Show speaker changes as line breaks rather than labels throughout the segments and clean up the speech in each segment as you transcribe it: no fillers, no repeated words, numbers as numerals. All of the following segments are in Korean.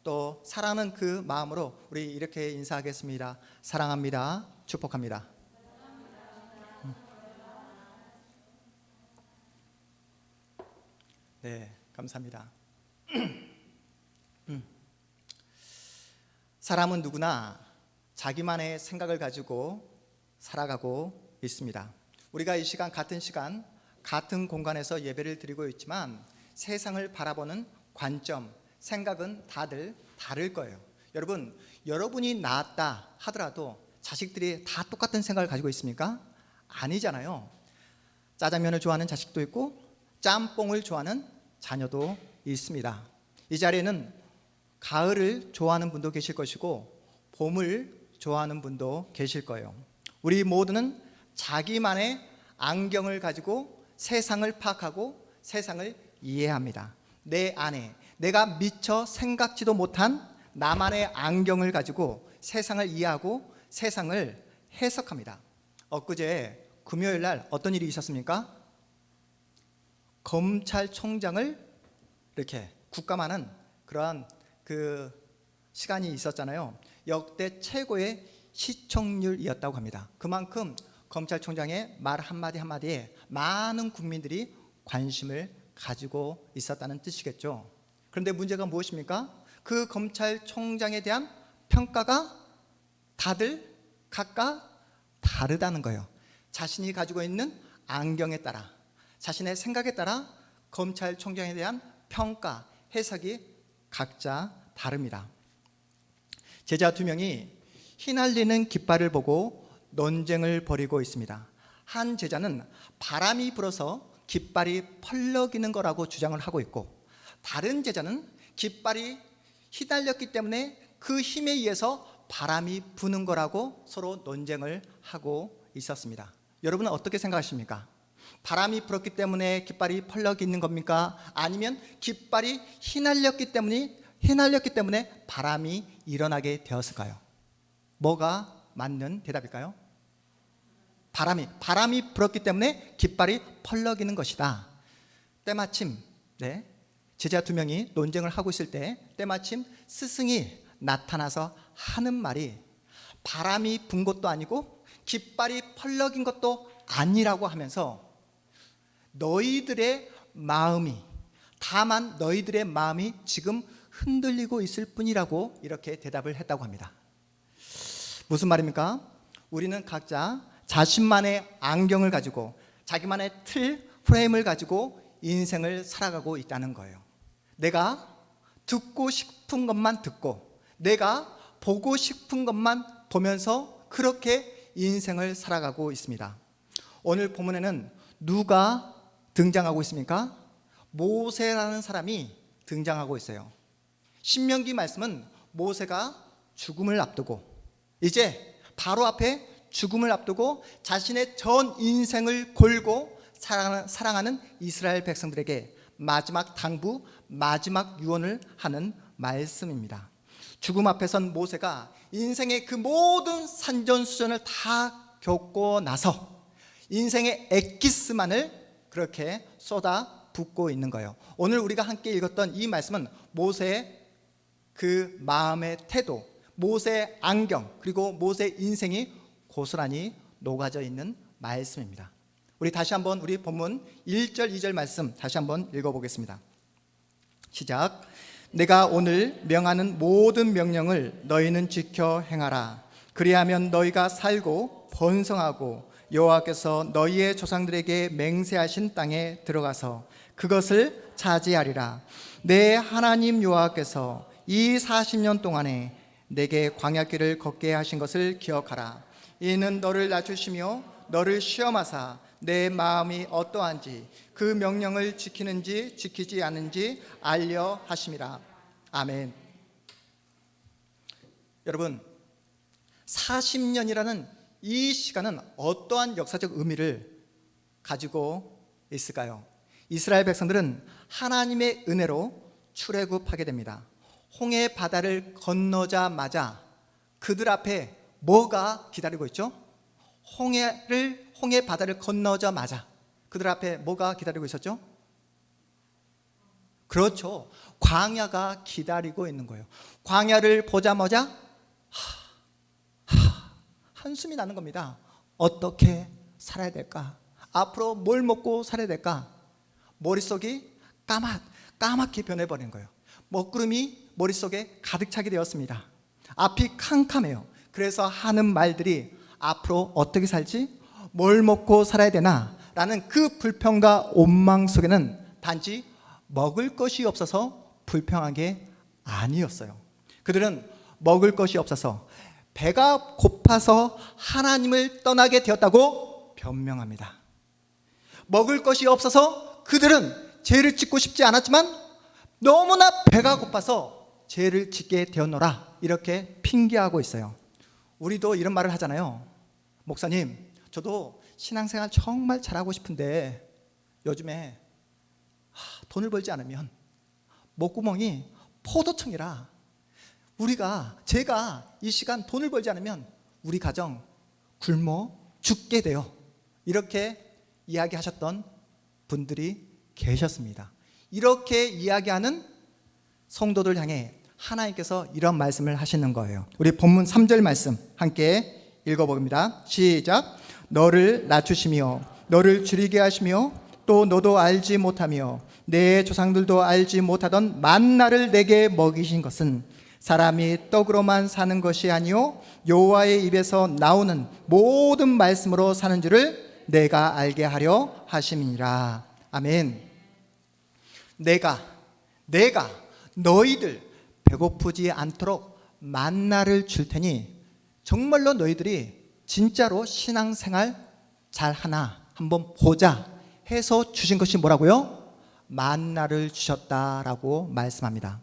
또 사랑하는 그 마음으로 우리 이렇게 인사하겠습니다. 사랑합니다. 축복합니다. 네, 감사합니다. 사람은 누구나 자기만의 생각을 가지고 살아가고 있습니다. 우리가 이 시간 같은 공간에서 예배를 드리고 있지만 세상을 바라보는 관점, 생각은 다들 다를 거예요. 여러분이 낳았다 하더라도 자식들이 다 똑같은 생각을 가지고 있습니까? 아니잖아요. 짜장면을 좋아하는 자식도 있고 짬뽕을 좋아하는 자녀도 있습니다. 이 자리에는 가을을 좋아하는 분도 계실 것이고 봄을 좋아하는 분도 계실 거예요. 우리 모두는 자기만의 안경을 가지고 세상을 파악하고 세상을 이해합니다. 내 안에 내가 미처 생각지도 못한 나만의 안경을 가지고 세상을 이해하고 세상을 해석합니다. 엊그제 금요일 날 어떤 일이 있었습니까? 검찰총장을 이렇게 국감하는 그러한 그 시간이 있었잖아요. 역대 최고의 시청률이었다고 합니다. 그만큼 검찰총장의 말 한마디 한마디에 많은 국민들이 관심을 가지고 있었다는 뜻이겠죠. 그런데 문제가 무엇입니까? 그 검찰총장에 대한 평가가 다들 각각 다르다는 거예요. 자신이 가지고 있는 안경에 따라, 자신의 생각에 따라 검찰총장에 대한 평가, 해석이 각자 다릅니다. 제자 2명이 휘날리는 깃발을 보고 논쟁을 벌이고 있습니다. 한 제자는 바람이 불어서 깃발이 펄럭이는 거라고 주장을 하고 있고, 다른 제자는 깃발이 휘날렸기 때문에 그 힘에 의해서 바람이 부는 거라고 서로 논쟁을 하고 있었습니다. 여러분은 어떻게 생각하십니까? 바람이 불었기 때문에 깃발이 펄럭이는 겁니까? 아니면 깃발이 휘날렸기 때문에 바람이 일어나게 되었을까요? 뭐가 맞는 대답일까요? 바람이 불었기 때문에 깃발이 펄럭이는 것이다. 때마침 제자 2명이 논쟁을 하고 있을 때 때마침 스승이 나타나서 하는 말이 바람이 분 것도 아니고 깃발이 펄럭인 것도 아니라고 하면서 다만 너희들의 마음이 지금 흔들리고 있을 뿐이라고 이렇게 대답을 했다고 합니다. 무슨 말입니까? 우리는 각자 자신만의 안경을 가지고 자기만의 프레임을 가지고 인생을 살아가고 있다는 거예요. 내가 듣고 싶은 것만 듣고 내가 보고 싶은 것만 보면서 그렇게 인생을 살아가고 있습니다. 오늘 본문에는 누가 등장하고 있습니까? 모세라는 사람이 등장하고 있어요. 신명기 말씀은 모세가 죽음을 앞두고 이제 바로 앞에 죽음을 앞두고 자신의 전 인생을 걸고 사랑하는 이스라엘 백성들에게 마지막 당부, 마지막 유언을 하는 말씀입니다. 죽음 앞에 선 모세가 인생의 그 모든 산전수전을 다 겪고 나서 인생의 엑기스만을 그렇게 쏟아 붓고 있는 거예요. 오늘 우리가 함께 읽었던 이 말씀은 모세의 그 마음의 태도, 모세의 안경, 그리고 모세의 인생이 고스란히 녹아져 있는 말씀입니다. 우리 다시 한번 우리 본문 1절 2절 말씀 다시 한번 읽어보겠습니다. 시작. 내가 오늘 명하는 모든 명령을 너희는 지켜 행하라. 그리하면 너희가 살고 번성하고 여호와께서 너희의 조상들에게 맹세하신 땅에 들어가서 그것을 차지하리라. 내 하나님 여호와께서 이 40년 동안에 내게 광야길을 걷게 하신 것을 기억하라. 이는 너를 낮추시며 너를 시험하사 내 마음이 어떠한지 그 명령을 지키는지 지키지 않는지 알려 하심이라. 아멘. 여러분, 40년이라는 이 시간은 어떠한 역사적 의미를 가지고 있을까요? 이스라엘 백성들은 하나님의 은혜로 출애굽하게 됩니다. 홍해 바다를 건너자마자 그들 앞에 뭐가 기다리고 있죠? 홍해 바다를 건너자마자 그들 앞에 뭐가 기다리고 있었죠? 그렇죠. 광야가 기다리고 있는 거예요. 광야를 보자마자 한숨이 나는 겁니다. 어떻게 살아야 될까? 앞으로 뭘 먹고 살아야 될까? 머릿속이 까맣게 변해버린 거예요. 먹구름이 머릿속에 가득 차게 되었습니다. 앞이 캄캄해요. 그래서 하는 말들이 앞으로 어떻게 살지? 뭘 먹고 살아야 되나? 라는 그 불평과 원망 속에는 단지 먹을 것이 없어서 불평한 게 아니었어요. 그들은 먹을 것이 없어서 배가 고파서 하나님을 떠나게 되었다고 변명합니다. 먹을 것이 없어서 그들은 죄를 짓고 싶지 않았지만 너무나 배가 고파서 죄를 짓게 되었노라, 이렇게 핑계하고 있어요. 우리도 이런 말을 하잖아요. 목사님, 저도 신앙생활 정말 잘하고 싶은데 요즘에 돈을 벌지 않으면 목구멍이 포도청이라 제가 이 시간 돈을 벌지 않으면 우리 가정 굶어 죽게 돼요. 이렇게 이야기하셨던 분들이 계셨습니다. 이렇게 이야기하는 성도들 향해 하나님께서 이런 말씀을 하시는 거예요. 우리 본문 3절 말씀 함께 읽어봅니다. 시작. 너를 낮추시며 너를 줄이게 하시며 또 너도 알지 못하며 내 조상들도 알지 못하던 만나를 내게 먹이신 것은 사람이 떡으로만 사는 것이 아니요 여호와의 입에서 나오는 모든 말씀으로 사는 줄을 내가 알게 하려 하심이니라. 아멘. 내가 너희들 배고프지 않도록 만나를 줄 테니 정말로 너희들이 진짜로 신앙생활 잘하나 한번 보자 해서 주신 것이 뭐라고요? 만나를 주셨다라고 말씀합니다.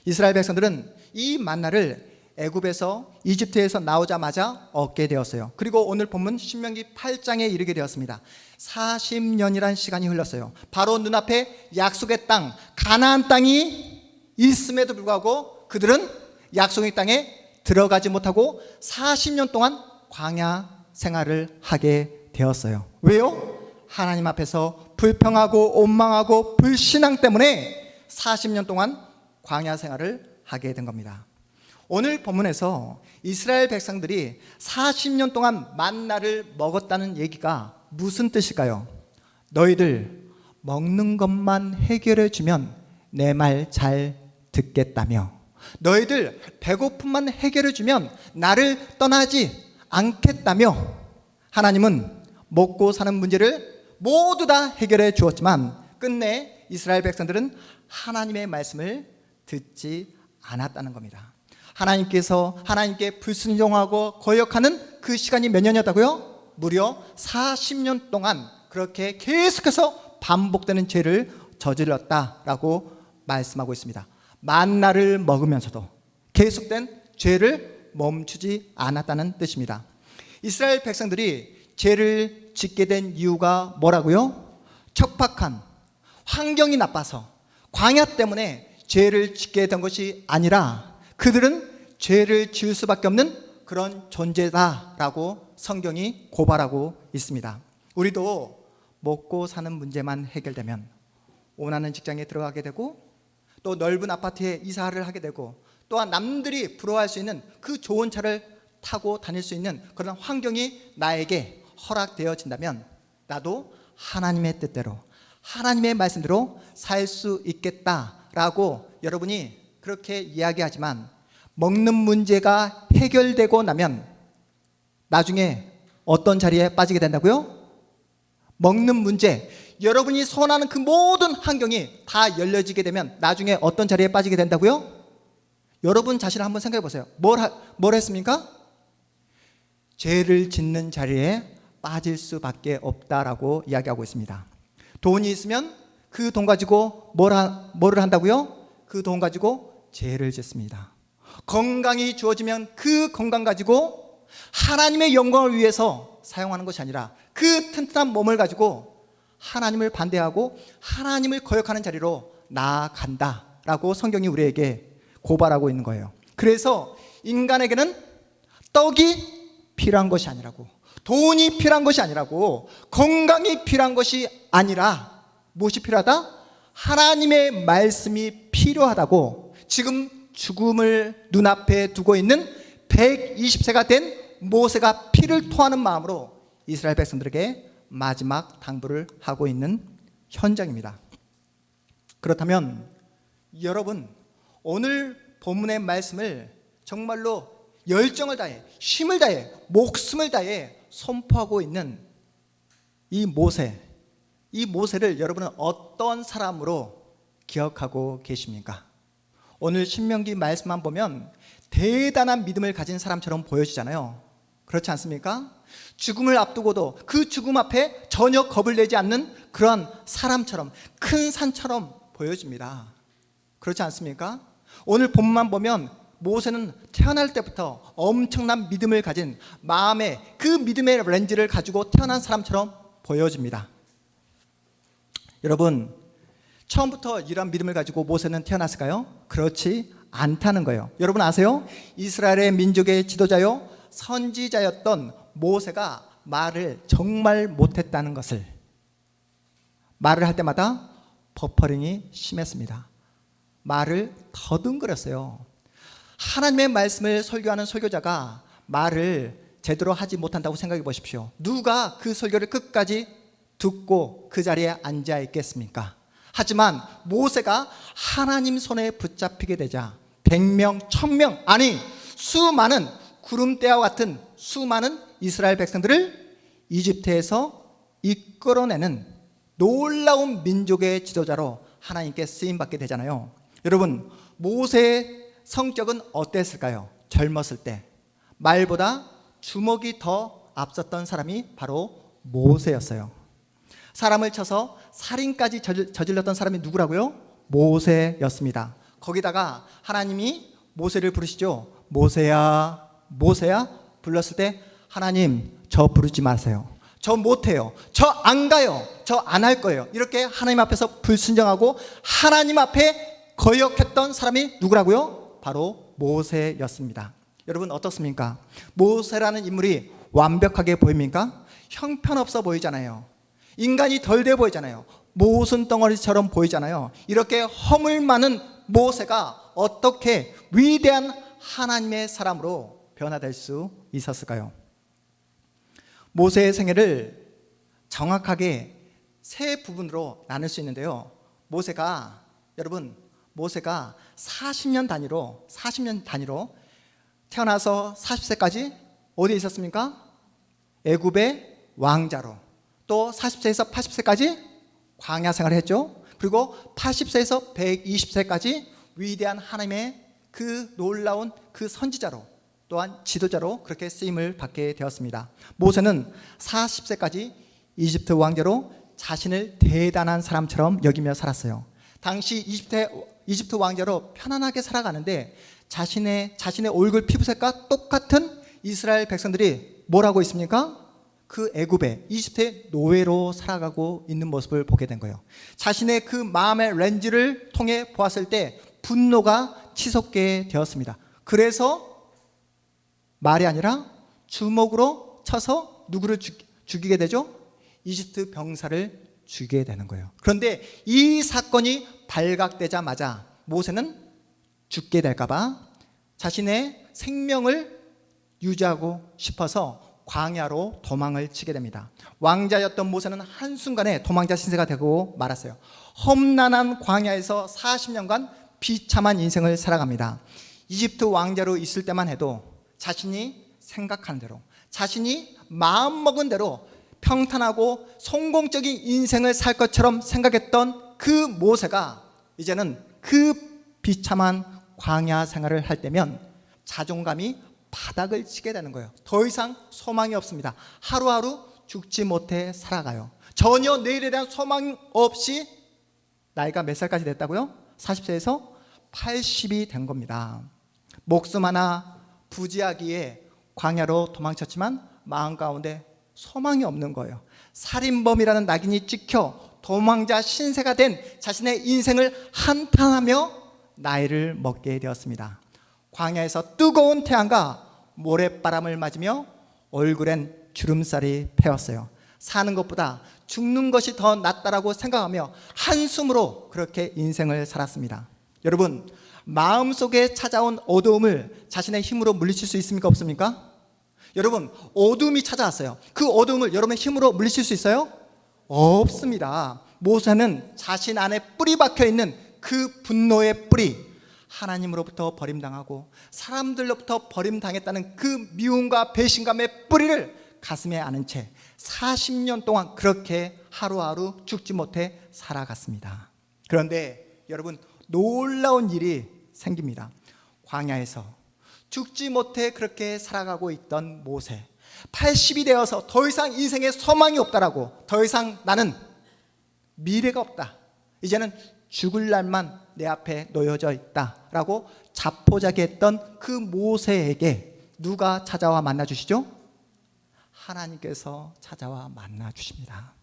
이스라엘 백성들은 이 만나를 애굽에서 이집트에서 나오자마자 얻게 되었어요. 그리고 오늘 본문 신명기 8장에 이르게 되었습니다. 40년이란 시간이 흘렀어요. 바로 눈앞에 약속의 땅 가나안 땅이 있음에도 불구하고 그들은 약속의 땅에 들어가지 못하고 40년 동안 광야 생활을 하게 되었어요. 왜요? 하나님 앞에서 불평하고 원망하고 불신앙 때문에 40년 동안 광야 생활을 하게 된 겁니다. 오늘 본문에서 이스라엘 백성들이 40년 동안 만나를 먹었다는 얘기가 무슨 뜻일까요? 너희들 먹는 것만 해결해 주면 내 말 잘 듣겠다며, 너희들 배고픔만 해결해 주면 나를 떠나지 않겠다며, 하나님은 먹고 사는 문제를 모두 다 해결해 주었지만 끝내 이스라엘 백성들은 하나님의 말씀을 듣지 않았다는 겁니다. 하나님께 불순종하고 거역하는 그 시간이 몇 년이었다고요? 무려 40년 동안 그렇게 계속해서 반복되는 죄를 저질렀다라고 말씀하고 있습니다. 만나를 먹으면서도 계속된 죄를 멈추지 않았다는 뜻입니다. 이스라엘 백성들이 죄를 짓게 된 이유가 뭐라고요? 척박한 환경이 나빠서 광야 때문에 죄를 짓게 된 것이 아니라 그들은 죄를 지을 수밖에 없는 그런 존재다라고 성경이 고발하고 있습니다. 우리도 먹고 사는 문제만 해결되면 원하는 직장에 들어가게 되고 또 넓은 아파트에 이사를 하게 되고 또한 남들이 부러워할 수 있는 그 좋은 차를 타고 다닐 수 있는 그런 환경이 나에게 허락되어진다면 나도 하나님의 뜻대로 하나님의 말씀대로 살 수 있겠다라고 여러분이 그렇게 이야기하지만 먹는 문제가 해결되고 나면 나중에 어떤 자리에 빠지게 된다고요? 먹는 문제, 여러분이 소원하는 그 모든 환경이 다 열려지게 되면 나중에 어떤 자리에 빠지게 된다고요? 여러분 자신을 한번 생각해 보세요. 뭘 했습니까? 죄를 짓는 자리에 빠질 수밖에 없다라고 이야기하고 있습니다. 돈이 있으면 그 돈 가지고 뭐를 한다고요? 그 돈 가지고 죄를 짓습니다. 건강이 주어지면 그 건강 가지고 하나님의 영광을 위해서 사용하는 것이 아니라 그 튼튼한 몸을 가지고 하나님을 반대하고 하나님을 거역하는 자리로 나아간다라고 성경이 우리에게 고발하고 있는 거예요. 그래서 인간에게는 떡이 필요한 것이 아니라고, 돈이 필요한 것이 아니라고, 건강이 필요한 것이 아니라 무엇이 필요하다? 하나님의 말씀이 필요하다고 지금 죽음을 눈앞에 두고 있는 120세가 된 모세가 피를 토하는 마음으로 이스라엘 백성들에게 마지막 당부를 하고 있는 현장입니다. 그렇다면 여러분, 오늘 본문의 말씀을 정말로 열정을 다해, 힘을 다해, 목숨을 다해 선포하고 있는 이 모세를 여러분은 어떤 사람으로 기억하고 계십니까? 오늘 신명기 말씀만 보면 대단한 믿음을 가진 사람처럼 보여지잖아요. 그렇지 않습니까? 죽음을 앞두고도 그 죽음 앞에 전혀 겁을 내지 않는 그런 사람처럼, 큰 산처럼 보여집니다. 그렇지 않습니까? 오늘 본문만 보면 모세는 태어날 때부터 엄청난 믿음을 가진 마음의 그 믿음의 렌즈를 가지고 태어난 사람처럼 보여집니다. 여러분, 처음부터 이런 믿음을 가지고 모세는 태어났을까요? 그렇지 않다는 거예요. 여러분 아세요? 이스라엘의 민족의 지도자요, 선지자였던 모세가 말을 정말 못했다는 것을, 말을 할 때마다 버퍼링이 심했습니다. 말을 더듬거렸어요. 하나님의 말씀을 설교하는 설교자가 말을 제대로 하지 못한다고 생각해 보십시오. 누가 그 설교를 끝까지 듣고 그 자리에 앉아 있겠습니까? 하지만 모세가 하나님 손에 붙잡히게 되자 100명, 1000명, 아니 수많은 구름대와 같은 수많은 이스라엘 백성들을 이집트에서 이끌어내는 놀라운 민족의 지도자로 하나님께 쓰임받게 되잖아요. 여러분, 모세의 성격은 어땠을까요? 젊었을 때 말보다 주먹이 더 앞섰던 사람이 바로 모세였어요. 사람을 쳐서 살인까지 저질렀던 사람이 누구라고요? 모세였습니다. 거기다가 하나님이 모세를 부르시죠. 모세야, 모세야 불렀을 때 하나님, 저 부르지 마세요. 저 못해요. 저 안 가요. 저 안 할 거예요. 이렇게 하나님 앞에서 불순종하고 하나님 앞에 거역했던 사람이 누구라고요? 바로 모세였습니다. 여러분 어떻습니까? 모세라는 인물이 완벽하게 보입니까? 형편없어 보이잖아요. 인간이 덜 돼 보이잖아요. 모순 덩어리처럼 보이잖아요. 이렇게 허물 많은 모세가 어떻게 위대한 하나님의 사람으로 변화될 수 있었을까요? 모세의 생애를 정확하게 세 부분으로 나눌 수 있는데요. 여러분 모세가 40년 단위로 태어나서 40세까지 어디에 있었습니까? 애굽의 왕자로, 또 40세에서 80세까지 광야 생활을 했죠. 그리고 80세에서 120세까지 위대한 하나님의 그 놀라운 그 선지자로, 또한 지도자로 그렇게 쓰임을 받게 되었습니다. 모세는 40세까지 이집트 왕자로 자신을 대단한 사람처럼 여기며 살았어요. 당시 이집트 왕자로 편안하게 살아가는데 자신의 얼굴 피부색과 똑같은 이스라엘 백성들이 뭘 하고 있습니까? 그 애굽에, 이집트의 노예로 살아가고 있는 모습을 보게 된 거예요. 자신의 그 마음의 렌즈를 통해 보았을 때 분노가 치솟게 되었습니다. 그래서 말이 아니라 주먹으로 쳐서 누구를 죽이게 되죠? 이집트 병사를 죽이게 되는 거예요. 그런데 이 사건이 발각되자마자 모세는 죽게 될까봐 자신의 생명을 유지하고 싶어서 광야로 도망을 치게 됩니다. 왕자였던 모세는 한순간에 도망자 신세가 되고 말았어요. 험난한 광야에서 40년간 비참한 인생을 살아갑니다. 이집트 왕자로 있을 때만 해도 자신이 생각하는 대로, 자신이 마음먹은 대로 평탄하고 성공적인 인생을 살 것처럼 생각했던 그 모세가 이제는 그 비참한 광야 생활을 할 때면 자존감이 바닥을 치게 되는 거예요. 더 이상 소망이 없습니다. 하루하루 죽지 못해 살아가요. 전혀 내일에 대한 소망 없이 나이가 몇 살까지 됐다고요? 40세에서 80이 된 겁니다. 목숨 하나 부지하기에 광야로 도망쳤지만 마음 가운데 소망이 없는 거예요. 살인범이라는 낙인이 찍혀 도망자 신세가 된 자신의 인생을 한탄하며 나이를 먹게 되었습니다. 광야에서 뜨거운 태양과 모래바람을 맞으며 얼굴엔 주름살이 패었어요. 사는 것보다 죽는 것이 더 낫다라고 생각하며 한숨으로 그렇게 인생을 살았습니다. 여러분, 마음속에 찾아온 어두움을 자신의 힘으로 물리칠 수 있습니까? 없습니까? 여러분, 어두움이 찾아왔어요. 그 어두움을 여러분의 힘으로 물리칠 수 있어요? 없습니다. 모세는 자신 안에 뿌리 박혀 있는 그 분노의 뿌리, 하나님으로부터 버림당하고 사람들로부터 버림당했다는 그 미움과 배신감의 뿌리를 가슴에 안은 채 40년 동안 그렇게 하루하루 죽지 못해 살아갔습니다. 그런데 여러분, 놀라운 일이 생깁니다. 광야에서 죽지 못해 그렇게 살아가고 있던 모세, 80이 되어서 더 이상 인생에 소망이 없다라고, 더 이상 나는 미래가 없다, 이제는 죽을 날만 내 앞에 놓여져 있다라고 자포자기했던 그 모세에게 누가 찾아와 만나 주시죠? 하나님께서 찾아와 만나 주십니다.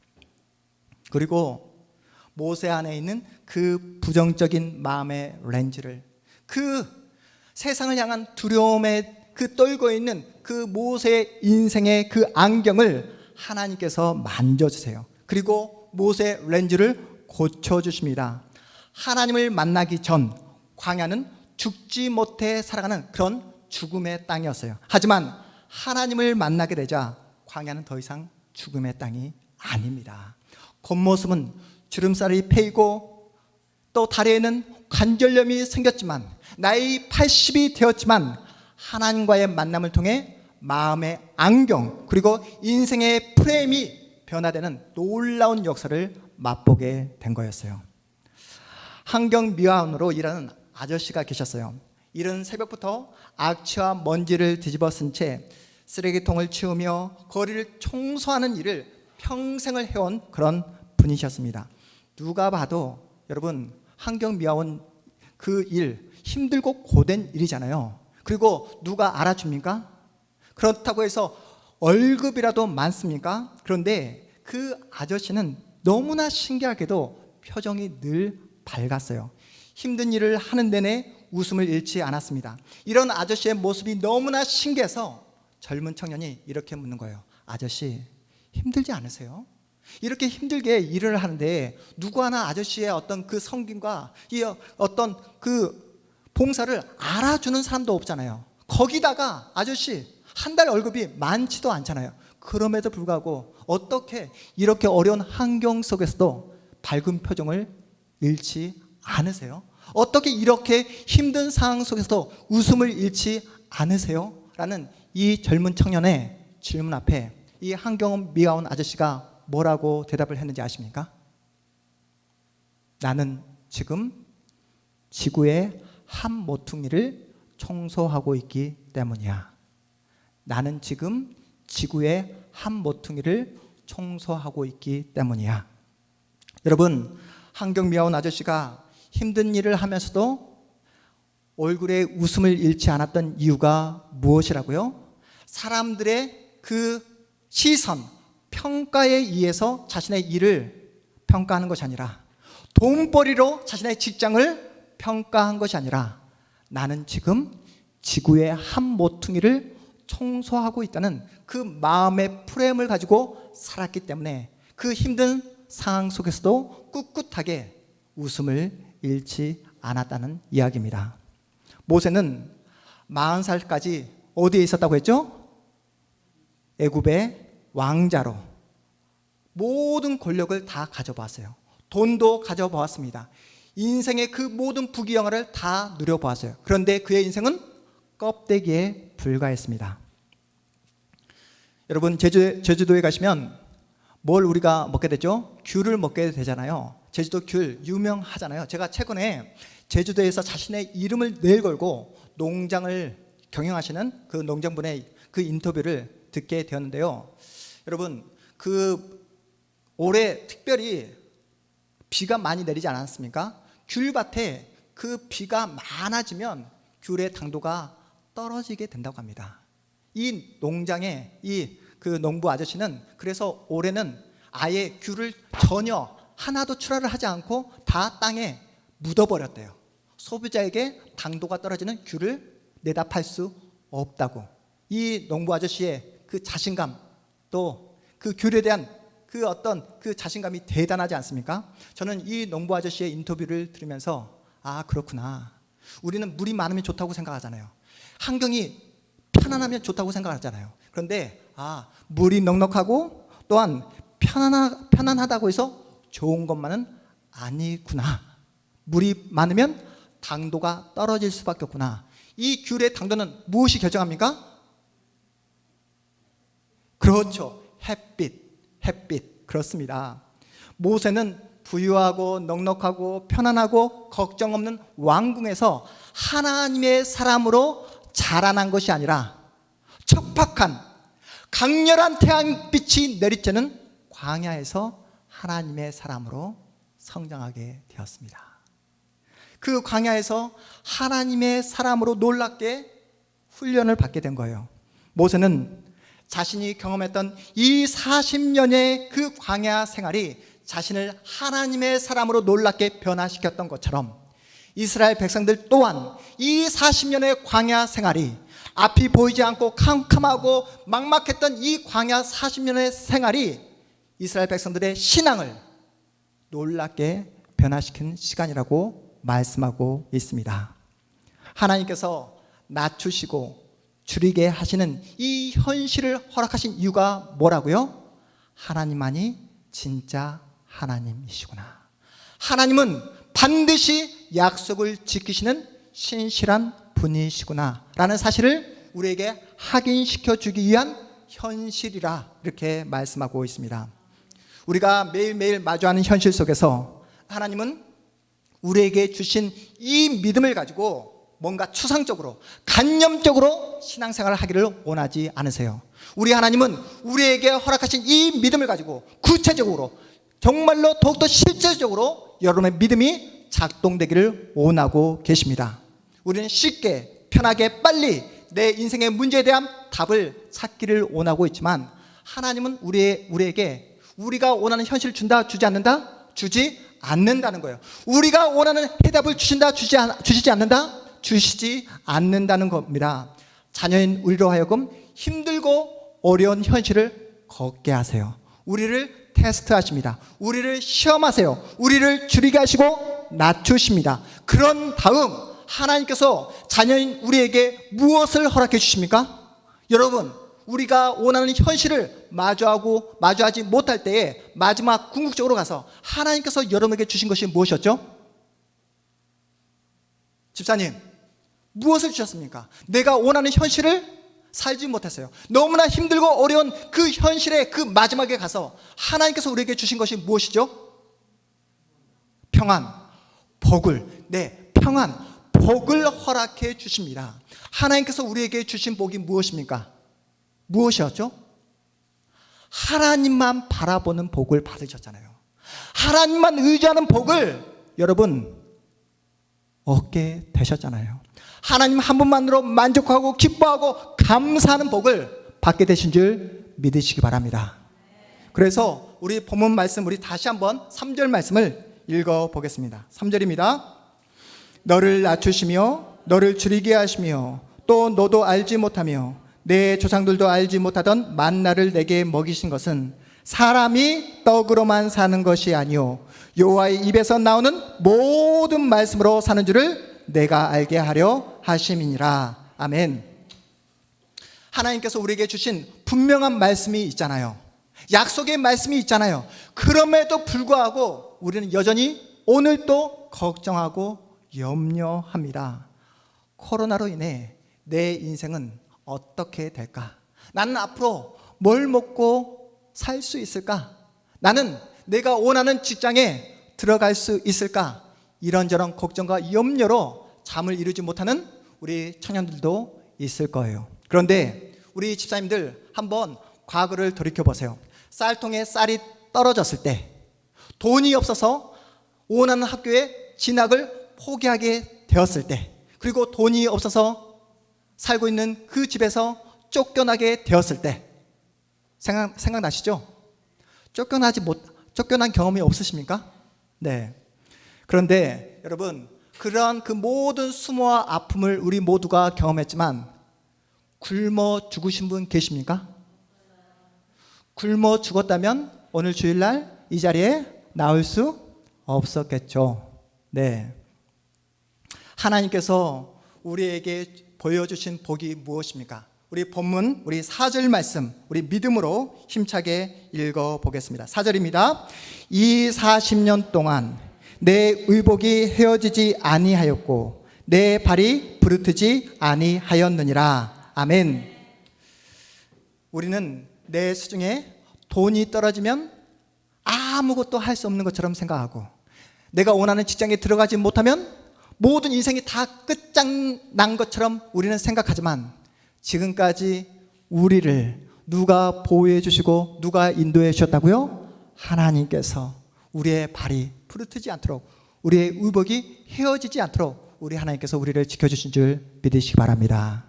그리고 모세 안에 있는 그 부정적인 마음의 렌즈를, 그 세상을 향한 두려움에 그 떨고 있는 그 모세의 인생의 그 안경을 하나님께서 만져주세요. 그리고 모세 렌즈를 고쳐주십니다. 하나님을 만나기 전 광야는 죽지 못해 살아가는 그런 죽음의 땅이었어요. 하지만 하나님을 만나게 되자 광야는 더 이상 죽음의 땅이 아닙니다. 겉모습은 주름살이 패이고 또 다리에는 관절염이 생겼지만, 나이 80이 되었지만 하나님과의 만남을 통해 마음의 안경 그리고 인생의 프레임이 변화되는 놀라운 역사를 맛보게 된 거였어요. 환경미화원으로 일하는 아저씨가 계셨어요. 이른 새벽부터 악취와 먼지를 뒤집어 쓴 채 쓰레기통을 치우며 거리를 청소하는 일을 평생을 해온 그런 분이셨습니다. 누가 봐도 여러분, 환경미화원 그 일 힘들고 고된 일이잖아요. 그리고 누가 알아줍니까? 그렇다고 해서 월급이라도 많습니까? 그런데 그 아저씨는 너무나 신기하게도 표정이 늘 밝았어요. 힘든 일을 하는 내내 웃음을 잃지 않았습니다. 이런 아저씨의 모습이 너무나 신기해서 젊은 청년이 이렇게 묻는 거예요. 아저씨, 힘들지 않으세요? 이렇게 힘들게 일을 하는데 누구 하나 아저씨의 어떤 그 성김과 이 어떤 그 봉사를 알아주는 사람도 없잖아요. 거기다가 아저씨 한 달 월급이 많지도 않잖아요. 그럼에도 불구하고 어떻게 이렇게 어려운 환경 속에서도 밝은 표정을 잃지 않으세요? 어떻게 이렇게 힘든 상황 속에서도 웃음을 잃지 않으세요? 라는 이 젊은 청년의 질문 앞에 이 환경미화원 아저씨가 뭐라고 대답을 했는지 아십니까? 나는 지금 지구의 한 모퉁이를 청소하고 있기 때문이야. 나는 지금 지구의 한 모퉁이를 청소하고 있기 때문이야. 여러분, 환경미화원 아저씨가 힘든 일을 하면서도 얼굴에 웃음을 잃지 않았던 이유가 무엇이라고요? 사람들의 그 시선, 평가에 의해서 자신의 일을 평가하는 것이 아니라, 돈벌이로 자신의 직장을 평가한 것이 아니라, 나는 지금 지구의 한 모퉁이를 청소하고 있다는 그 마음의 프레임을 가지고 살았기 때문에 그 힘든 상황 속에서도 꿋꿋하게 웃음을 잃지 않았다는 이야기입니다. 모세는 40살까지 어디에 있었다고 했죠? 애굽의 왕자로 모든 권력을 다 가져보았어요. 돈도 가져보았습니다. 인생의 그 모든 부귀영화를 다 누려보았어요. 그런데 그의 인생은 껍데기에 불과했습니다. 여러분, 제주도에 가시면 뭘 우리가 먹게 되죠? 귤을 먹게 되잖아요. 제주도 귤 유명하잖아요. 제가 최근에 제주도에서 자신의 이름을 내걸고 농장을 경영하시는 그 농장분의 그 인터뷰를 듣게 되었는데요. 여러분, 그 올해 특별히 비가 많이 내리지 않았습니까? 귤밭에 그 비가 많아지면 귤의 당도가 떨어지게 된다고 합니다. 이 농장의 그 농부 아저씨는 그래서 올해는 아예 귤을 전혀 하나도 출하를 하지 않고 다 땅에 묻어버렸대요. 소비자에게 당도가 떨어지는 귤을 내다 팔 수 없다고. 이 농부 아저씨의 그 자신감, 또 그 귤에 대한 그 어떤 그 자신감이 대단하지 않습니까? 저는 이 농부 아저씨의 인터뷰를 들으면서 아, 그렇구나. 우리는 물이 많으면 좋다고 생각하잖아요. 환경이 편안하면 좋다고 생각하잖아요. 그런데 물이 넉넉하고 또한 편안하다고 해서 좋은 것만은 아니구나. 물이 많으면 당도가 떨어질 수밖에 없구나. 이 귤의 당도는 무엇이 결정합니까? 그렇죠. 햇빛. 그렇습니다. 모세는 부유하고 넉넉하고 편안하고 걱정 없는 왕궁에서 하나님의 사람으로 자라난 것이 아니라 척박한 강렬한 태양빛이 내리쬐는 광야에서 하나님의 사람으로 성장하게 되었습니다. 그 광야에서 하나님의 사람으로 놀랍게 훈련을 받게 된 거예요. 모세는 자신이 경험했던 이 40년의 그 광야 생활이 자신을 하나님의 사람으로 놀랍게 변화시켰던 것처럼 이스라엘 백성들 또한 이 40년의 광야 생활이 앞이 보이지 않고 캄캄하고 막막했던 이 광야 40년의 생활이 이스라엘 백성들의 신앙을 놀랍게 변화시킨 시간이라고 말씀하고 있습니다. 하나님께서 낮추시고 줄이게 하시는 이 현실을 허락하신 이유가 뭐라고요? 하나님만이 진짜 하나님이시구나. 하나님은 반드시 약속을 지키시는 신실한 분이시구나 라는 사실을 우리에게 확인시켜 주기 위한 현실이라 이렇게 말씀하고 있습니다. 우리가 매일매일 마주하는 현실 속에서 하나님은 우리에게 주신 이 믿음을 가지고 뭔가 추상적으로 간념적으로 신앙생활을 하기를 원하지 않으세요. 우리 하나님은 우리에게 허락하신 이 믿음을 가지고 구체적으로 정말로 더욱더 실제적으로 여러분의 믿음이 작동되기를 원하고 계십니다. 우리는 쉽게 편하게 빨리 내 인생의 문제에 대한 답을 찾기를 원하고 있지만 하나님은 우리에게 우리가 원하는 현실을 준다 주지 않는다? 주지 않는다는 거예요. 우리가 원하는 해답을 주신다 주시지 않는다? 주시지 않는다는 겁니다. 자녀인 우리로 하여금 힘들고 어려운 현실을 걷게 하세요. 우리를 테스트하십니다. 우리를 시험하세요. 우리를 줄이게 하시고 낮추십니다. 그런 다음 하나님께서 자녀인 우리에게 무엇을 허락해 주십니까? 여러분, 우리가 원하는 현실을 마주하지 못할 때에 마지막 궁극적으로 가서 하나님께서 여러분에게 주신 것이 무엇이었죠? 집사님, 무엇을 주셨습니까? 내가 원하는 현실을 살지 못했어요. 너무나 힘들고 어려운 그 현실의 그 마지막에 가서 하나님께서 우리에게 주신 것이 무엇이죠? 평안, 복을, 평안, 복을 허락해 주십니다. 하나님께서 우리에게 주신 복이 무엇입니까? 무엇이었죠? 하나님만 바라보는 복을 받으셨잖아요. 하나님만 의지하는 복을 여러분 얻게 되셨잖아요. 하나님 한 분만으로 만족하고 기뻐하고 감사하는 복을 받게 되신 줄 믿으시기 바랍니다. 그래서 우리 본문 말씀 우리 다시 한번 3절 말씀을 읽어보겠습니다. 3절입니다. 너를 낮추시며 너를 줄이게 하시며 또 너도 알지 못하며 내 조상들도 알지 못하던 만나를 내게 먹이신 것은 사람이 떡으로만 사는 것이 아니요 여호와의 입에서 나오는 모든 말씀으로 사는 줄을 내가 알게 하려 하심이니라. 아멘. 하나님께서 우리에게 주신 분명한 말씀이 있잖아요. 약속의 말씀이 있잖아요. 그럼에도 불구하고 우리는 여전히 오늘도 걱정하고 염려합니다. 코로나로 인해 내 인생은 어떻게 될까? 나는 앞으로 뭘 먹고 살 수 있을까? 나는 내가 원하는 직장에 들어갈 수 있을까? 이런저런 걱정과 염려로 잠을 이루지 못하는 우리 청년들도 있을 거예요. 그런데 우리 집사님들 한번 과거를 돌이켜보세요. 쌀통에 쌀이 떨어졌을 때 돈이 없어서 원하는 학교에 진학을 포기하게 되었을 때 그리고 돈이 없어서 살고 있는 그 집에서 쫓겨나게 되었을 때 생각나시죠? 쫓겨난 경험이 없으십니까? 네. 그런데 여러분 그러한 그 모든 수모와 아픔을 우리 모두가 경험했지만 굶어 죽으신 분 계십니까? 굶어 죽었다면 오늘 주일날 이 자리에 나올 수 없었겠죠. 네. 하나님께서 우리에게 보여주신 복이 무엇입니까? 우리 본문, 우리 4절 말씀, 우리 믿음으로 힘차게 읽어보겠습니다. 4절입니다. 이 40년 동안 내 의복이 헤어지지 아니하였고 내 발이 부르트지 아니하였느니라. 아멘. 우리는 내 수중에 돈이 떨어지면 아무것도 할 수 없는 것처럼 생각하고, 내가 원하는 직장에 들어가지 못하면 모든 인생이 다 끝장난 것처럼 우리는 생각하지만, 지금까지 우리를 누가 보호해 주시고 누가 인도해 주셨다고요? 하나님께서 우리의 발이 부르트지 않도록, 우리의 의복이 헤어지지 않도록 우리 하나님께서 우리를 지켜주신 줄 믿으시기 바랍니다.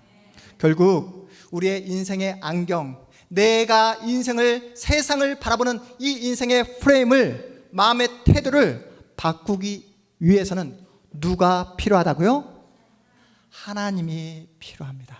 결국 우리의 인생의 안경, 내가 인생을, 세상을 바라보는 이 인생의 프레임을, 마음의 태도를 바꾸기 위해서는 누가 필요하다고요? 하나님이 필요합니다.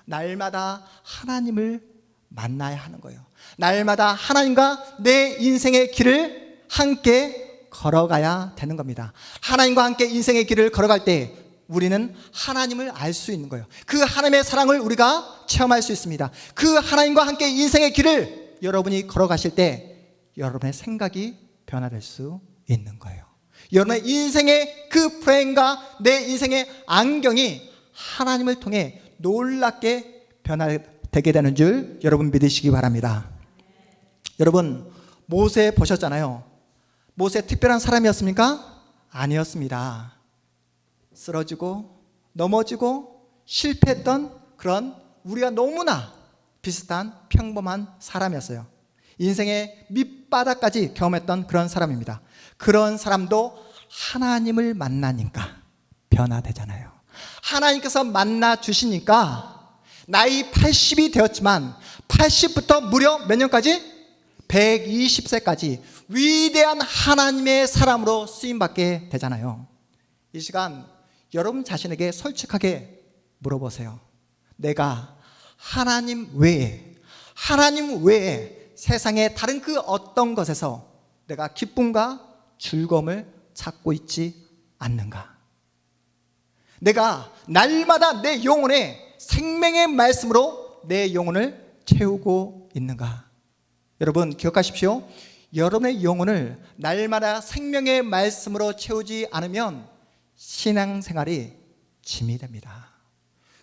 날마다 하나님을 만나야 하는 거예요. 날마다 하나님과 내 인생의 길을 함께 걸어가야 되는 겁니다. 하나님과 함께 인생의 길을 걸어갈 때 우리는 하나님을 알 수 있는 거예요. 그 하나님의 사랑을 우리가 체험할 수 있습니다. 그 하나님과 함께 인생의 길을 여러분이 걸어가실 때 여러분의 생각이 변화될 수 있는 거예요. 여러분의 인생의 그 프레임과 내 인생의 안경이 하나님을 통해 놀랍게 변화되게 되는 줄 여러분 믿으시기 바랍니다. 여러분, 모세 보셨잖아요. 모세 특별한 사람이었습니까? 아니었습니다. 쓰러지고 넘어지고 실패했던 그런 우리가 너무나 비슷한 평범한 사람이었어요. 인생의 밑바닥까지 경험했던 그런 사람입니다. 그런 사람도 하나님을 만나니까 변화되잖아요. 하나님께서 만나 주시니까 나이 80이 되었지만 80부터 무려 몇 년까지? 120세까지 위대한 하나님의 사람으로 쓰임받게 되잖아요. 이 시간 여러분 자신에게 솔직하게 물어보세요. 내가 하나님 외에 세상의 다른 그 어떤 것에서 내가 기쁨과 즐거움을 찾고 있지 않는가? 내가 날마다 내 영혼에 생명의 말씀으로 내 영혼을 채우고 있는가? 여러분 기억하십시오. 여러분의 영혼을 날마다 생명의 말씀으로 채우지 않으면 신앙생활이 짐이 됩니다.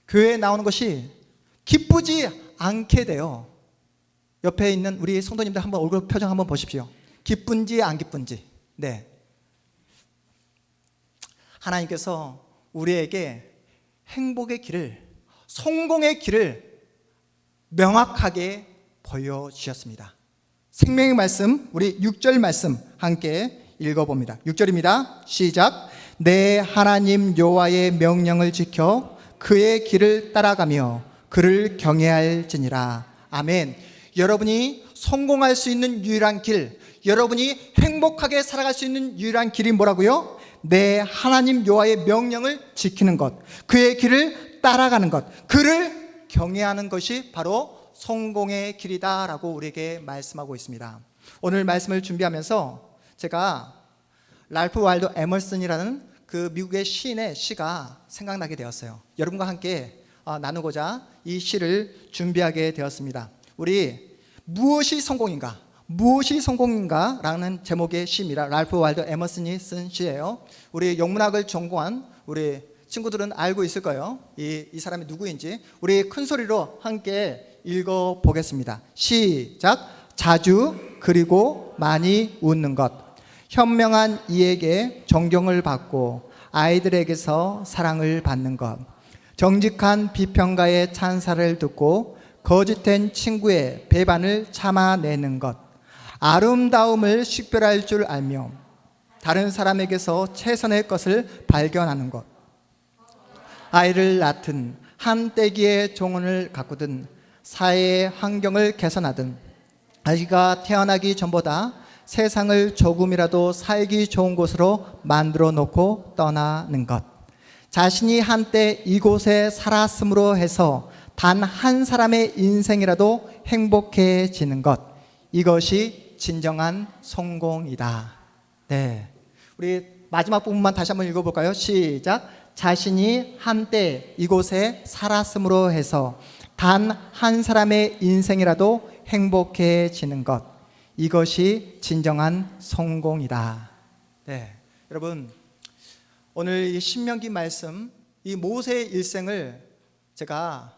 교회에 나오는 것이 기쁘지 않게 돼요. 옆에 있는 우리 성도님들 한번 얼굴 표정 한번 보십시오. 기쁜지 안 기쁜지. 네. 하나님께서 우리에게 행복의 길을, 성공의 길을 명확하게 보여주셨습니다. 생명의 말씀, 우리 6절 말씀 함께 읽어봅니다. 6절입니다. 시작. 내 하나님 여호와의 명령을 지켜 그의 길을 따라가며 그를 경외할지니라. 아멘. 여러분이 성공할 수 있는 유일한 길, 여러분이 행복하게 살아갈 수 있는 유일한 길이 뭐라고요? 내 하나님 여호와의 명령을 지키는 것, 그의 길을 따라가는 것, 그를 경외하는 것이 바로 성공의 길이다라고 우리에게 말씀하고 있습니다. 오늘 말씀을 준비하면서 제가 랄프 와일드 에머슨이라는 그 미국의 시인의 시가 생각나게 되었어요. 여러분과 함께 나누고자 이 시를 준비하게 되었습니다. 우리 무엇이 성공인가? 무엇이 성공인가? 라는 제목의 시입니다. 랄프 와일드 에머슨이 쓴 시예요. 우리 영문학을 전공한 우리 친구들은 알고 있을 거예요. 이 사람이 누구인지. 우리 큰 소리로 함께 읽어보겠습니다. 시작. 자주 그리고 많이 웃는 것, 현명한 이에게 존경을 받고 아이들에게서 사랑을 받는 것, 정직한 비평가의 찬사를 듣고 거짓된 친구의 배반을 참아내는 것, 아름다움을 식별할 줄 알며 다른 사람에게서 최선의 것을 발견하는 것, 아이를 낳든 한때기의 종혼을 가꾸든 사회의 환경을 개선하든 아이가 태어나기 전보다 세상을 조금이라도 살기 좋은 곳으로 만들어 놓고 떠나는 것, 자신이 한때 이곳에 살았음으로 해서 단 한 사람의 인생이라도 행복해지는 것, 이것이 이것이 진정한 성공이다. 네, 우리 마지막 부분만 다시 한번 읽어볼까요? 시작. 자신이 한때 이곳에 살았음으로 해서 단 한 사람의 인생이라도 행복해지는 것, 이것이 진정한 성공이다. 네, 여러분, 오늘 이 신명기 말씀, 이 모세의 일생을 제가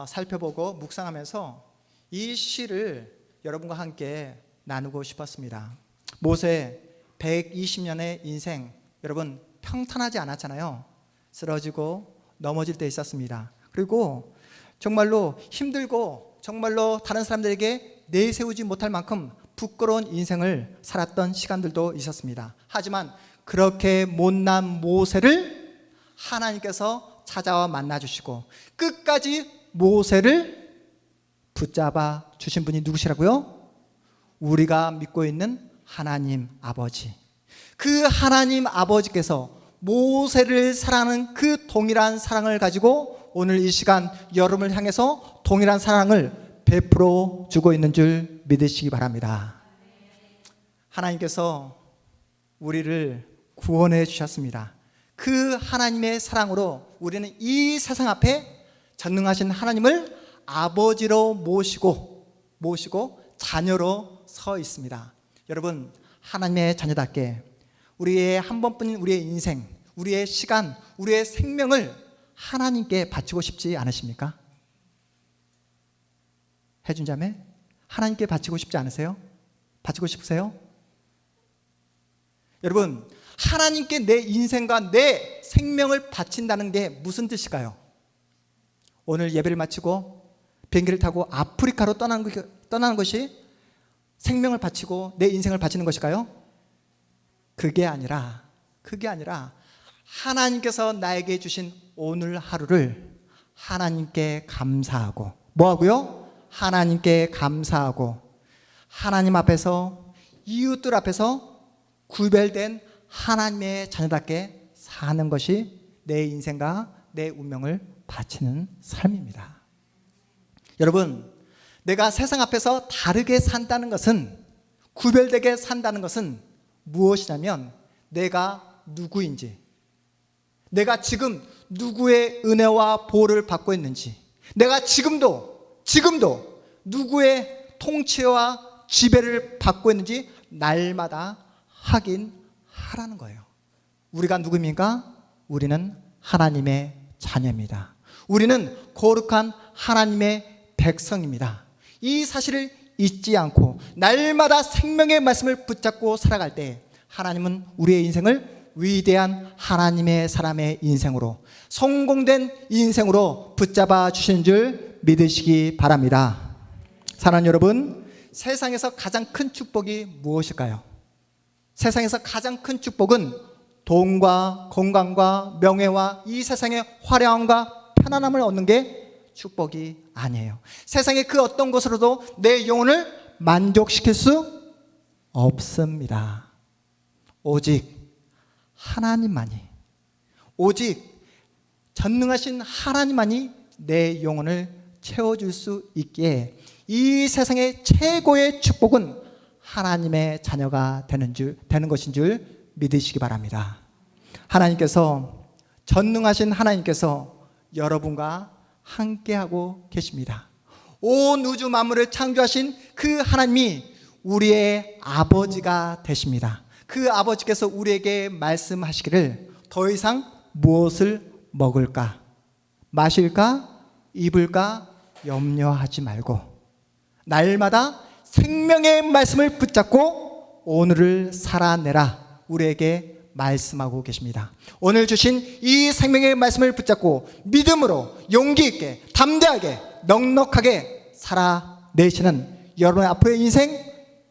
살펴보고 묵상하면서 이 시를 여러분과 함께 나누고 싶었습니다. 모세 120년의 인생, 여러분 평탄하지 않았잖아요. 쓰러지고 넘어질 때 있었습니다. 그리고 정말로 힘들고 정말로 다른 사람들에게 내세우지 못할 만큼 부끄러운 인생을 살았던 시간들도 있었습니다. 하지만 그렇게 못난 모세를 하나님께서 찾아와 만나주시고 끝까지 모세를 붙잡아 주신 분이 누구시라고요? 우리가 믿고 있는 하나님 아버지. 그 하나님 아버지께서 모세를 사랑하는 그 동일한 사랑을 가지고 오늘 이 시간 여러분을 향해서 동일한 사랑을 베풀어 주고 있는 줄 믿으시기 바랍니다. 하나님께서 우리를 구원해 주셨습니다. 그 하나님의 사랑으로 우리는 이 세상 앞에 전능하신 하나님을 아버지로 모시고 자녀로 서 있습니다. 여러분, 하나님의 자녀답게 우리의 한 번뿐인 우리의 인생, 우리의 시간, 우리의 생명을 하나님께 바치고 싶지 않으십니까? 해준 자매, 하나님께 바치고 싶지 않으세요? 바치고 싶으세요? 여러분, 하나님께 내 인생과 내 생명을 바친다는 게 무슨 뜻일까요? 오늘 예배를 마치고 비행기를 타고 아프리카로 떠나는 것이 생명을 바치고 내 인생을 바치는 것일까요? 그게 아니라 하나님께서 나에게 주신 오늘 하루를 하나님께 감사하고, 뭐하고요? 하나님께 감사하고 하나님 앞에서, 이웃들 앞에서 구별된 하나님의 자녀답게 사는 것이 내 인생과 내 운명을 바치는 삶입니다. 여러분, 내가 세상 앞에서 다르게 산다는 것은, 구별되게 산다는 것은 무엇이냐면 누가 누구인지, 내가 지금 누구의 은혜와 보호를 받고 있는지, 내가 지금도 누구의 통치와 지배를 받고 있는지 날마다 확인하라는 거예요. 우리가 누구입니까? 우리는 하나님의 자녀입니다. 우리는 거룩한 하나님의 백성입니다. 이 사실을 잊지 않고 날마다 생명의 말씀을 붙잡고 살아갈 때 하나님은 우리의 인생을 위대한 하나님의 사람의 인생으로, 성공된 인생으로 붙잡아 주시는 줄 믿으시기 바랍니다. 사랑하는 여러분, 세상에서 가장 큰 축복이 무엇일까요? 세상에서 가장 큰 축복은 돈과 건강과 명예와 이 세상의 화려함과 편안함을 얻는 게 축복이 아니에요. 세상의 그 어떤 것으로도 내 영혼을 만족시킬 수 없습니다. 오직 하나님만이, 오직 전능하신 하나님만이 내 영혼을 채워줄 수 있기에 이 세상의 최고의 축복은 하나님의 자녀가 되는 것인 줄 믿으시기 바랍니다. 하나님께서, 전능하신 하나님께서 여러분과 함께하고 계십니다. 온 우주 만물을 창조하신 그 하나님이 우리의 아버지가 되십니다. 그 아버지께서 우리에게 말씀하시기를 더 이상 무엇을 먹을까, 마실까, 입을까 염려하지 말고 날마다 생명의 말씀을 붙잡고 오늘을 살아내라 우리에게 말씀하고 계십니다. 오늘 주신 이 생명의 말씀을 붙잡고 믿음으로 용기 있게 담대하게 넉넉하게 살아내시는 여러분의 앞으로의 인생,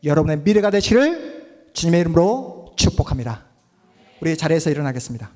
여러분의 미래가 되시를 주님의 이름으로 축복합니다. 우리 자리에서 일어나겠습니다.